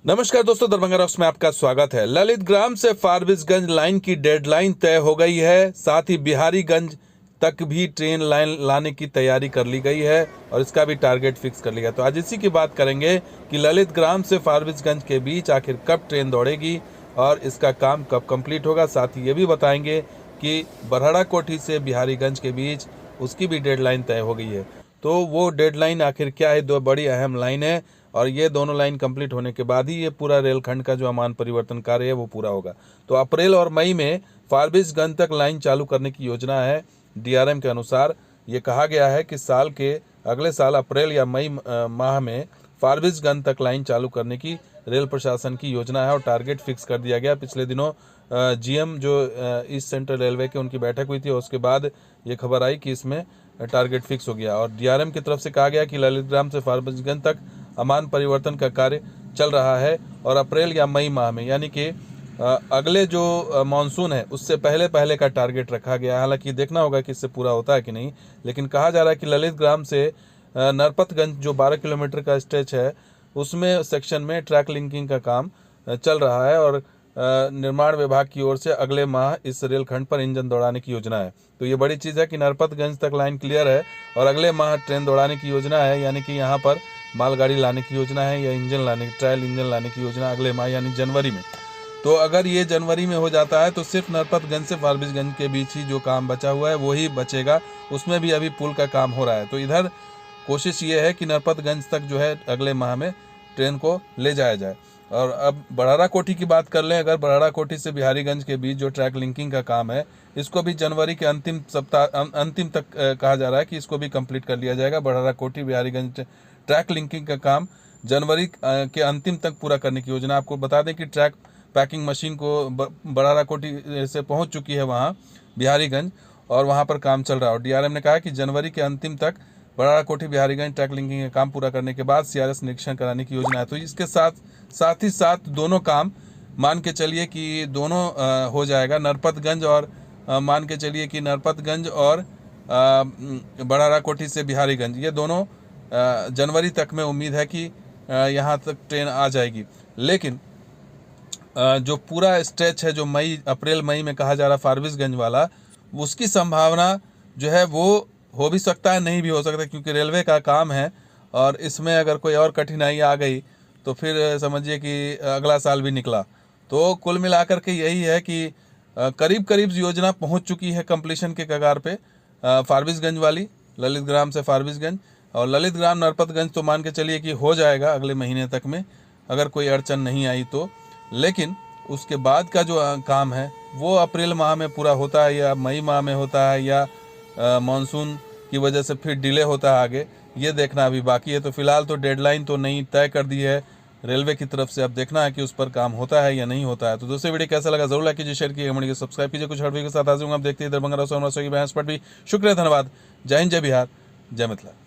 नमस्कार दोस्तों, दरभंगा रॉक्स में आपका स्वागत है। ललित ग्राम से फारबिसगंज लाइन की डेडलाइन तय हो गई है। साथ ही बिहारीगंज तक भी ट्रेन लाइन लाने की तैयारी कर ली गई है और इसका भी टारगेट फिक्स कर लिया। तो आज इसी की बात करेंगे कि ललित ग्राम से फारबिसगंज के बीच आखिर कब ट्रेन दौड़ेगी और इसका काम कब कंप्लीट होगा। साथ ही ये भी बताएंगे कि बरहड़ा कोठी से बिहारीगंज के बीच उसकी भी डेडलाइन तय हो गई है। तो वो डेडलाइन आखिर क्या है? दो बड़ी अहम लाइन है और ये दोनों लाइन कंप्लीट होने के बाद ही ये पूरा रेलखंड का जो अमान परिवर्तन कार्य है वो पूरा होगा। तो अप्रैल और मई में फारबिसगंज तक लाइन चालू करने की योजना है। डीआरएम के अनुसार ये कहा गया है कि साल के अगले साल अप्रैल या मई माह में फारबिसगंज तक लाइन चालू करने की रेल प्रशासन की योजना है और टारगेट फिक्स कर दिया गया। पिछले दिनों जीएम जो ईस्ट सेंट्रल रेलवे के उनकी बैठक हुई थी और उसके बाद ये खबर आई कि इसमें टारगेट फिक्स हो गया और डीआरएम की तरफ से कहा गया कि ललित ग्राम से फारबिसगंज तक अमान परिवर्तन का कार्य चल रहा है और अप्रैल या मई माह में यानी कि अगले जो मानसून है उससे पहले पहले का टारगेट रखा गया है। हालांकि देखना होगा कि इससे पूरा होता है कि नहीं, लेकिन कहा जा रहा है कि ललित ग्राम से नरपतगंज जो 12 किलोमीटर का स्ट्रेच है उसमें सेक्शन में ट्रैक लिंकिंग का काम चल रहा है और निर्माण विभाग की ओर से अगले माह इस रेलखंड पर इंजन दौड़ाने की योजना है। तो ये बड़ी चीज़ है कि नरपतगंज तक लाइन क्लियर है और अगले माह ट्रेन दौड़ाने की योजना है, यानी कि यहाँ पर मालगाड़ी लाने की योजना है या इंजन लाने ट्रायल इंजन लाने की योजना अगले माह यानी जनवरी में। तो अगर ये जनवरी में हो जाता है तो सिर्फ नरपतगंज से फारबिसगंज के बीच ही जो काम बचा हुआ है वही बचेगा, उसमें भी अभी पुल का काम हो रहा है। तो इधर कोशिश ये है कि नरपतगंज तक जो है अगले माह में ट्रेन को ले जाया जाए। और अब बरहड़ा कोठी की बात कर लें, अगर बरहड़ा कोठी से बिहारीगंज के बीच जो ट्रैक लिंकिंग का काम है इसको भी जनवरी के अंतिम तक कहा जा रहा है कि इसको भी कंप्लीट कर लिया जाएगा। बरहड़ा कोठी बिहारीगंज ट्रैक लिंकिंग का काम जनवरी के अंतिम तक पूरा करने की योजना। आपको बता दें कि ट्रैक पैकिंग मशीन को बरहड़ा कोठी से पहुंच चुकी है वहां बिहारीगंज और वहां पर काम चल रहा है और डीआरएम ने कहा कि जनवरी के अंतिम तक बरहड़ा कोठी बिहारीगंज ट्रैक लिंकिंग का काम पूरा करने के बाद सीआरएस निरीक्षण कराने की योजना है। तो इसके साथ ही दोनों काम मान के चलिए कि दोनों हो जाएगा। नरपतगंज और मान के चलिए कि नरपतगंज और बरहड़ा कोठी से बिहारीगंज ये दोनों जनवरी तक में उम्मीद है कि यहाँ तक ट्रेन आ जाएगी। लेकिन जो पूरा स्ट्रेच है जो अप्रैल मई में कहा जा रहा फारबिसगंज वाला, उसकी संभावना जो है वो हो भी सकता है, नहीं भी हो सकता, क्योंकि रेलवे का काम है और इसमें अगर कोई और कठिनाई आ गई तो फिर समझिए कि अगला साल भी निकला। तो कुल मिलाकर के यही है कि करीब करीब योजना पहुंच चुकी है कंप्लीशन के कगार पे फारबिसगंज वाली, ललित ग्राम से फारबिसगंज और ललित ग्राम नरपतगंज तो मान के चलिए कि हो जाएगा अगले महीने तक में अगर कोई अड़चन नहीं आई तो। लेकिन उसके बाद का जो काम है वो अप्रैल माह में पूरा होता है या मई माह में होता है या मानसून की वजह से फिर डिले होता है आगे, ये देखना अभी बाकी है। तो फिलहाल तो डेडलाइन तो नहीं तय कर दी है रेलवे की तरफ से, अब देखना है कि उस पर काम होता है या नहीं होता है। तो दोस्तों वीडियो कैसा लगा जरूर लाइक कीजिए, शेयर कीजिए, कमेंट कीजिए, सब्सक्राइब कीजिए। कुछ हर वीडियो के साथ आ जाऊंगा। आप देखते हैं दरभंगा रॉक्स पर भी। शुक्रिया, धन्यवाद। जय हिंद, जय बिहार, जय मिथिला।